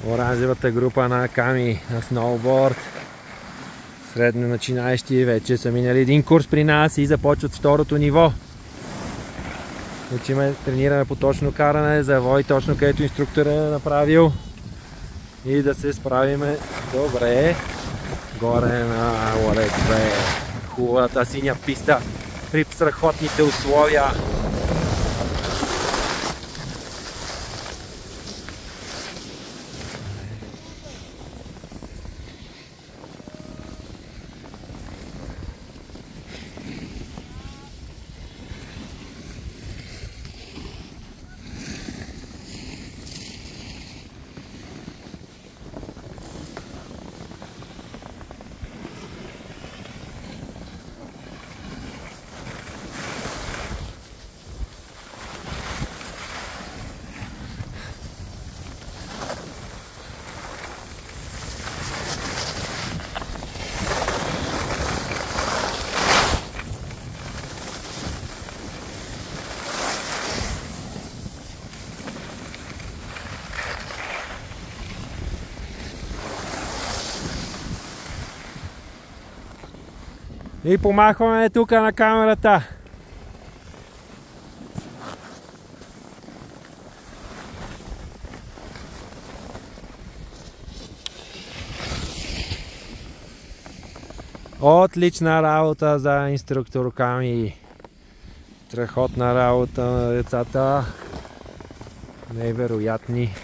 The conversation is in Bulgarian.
оранжевата група на Ками на сноуборд. Средно начинаещи вече са минали един курс при нас и започват второто ниво. Учиме, тренираме по точно каране, завой точно където инструктора е направил и да се справиме добре горе на Уалет 2. Хубавата синя писта при страхотните условия. И помахваме тук на камерата. Отлична работа за инструктор Ками. Страхотна работа на децата. Невероятни.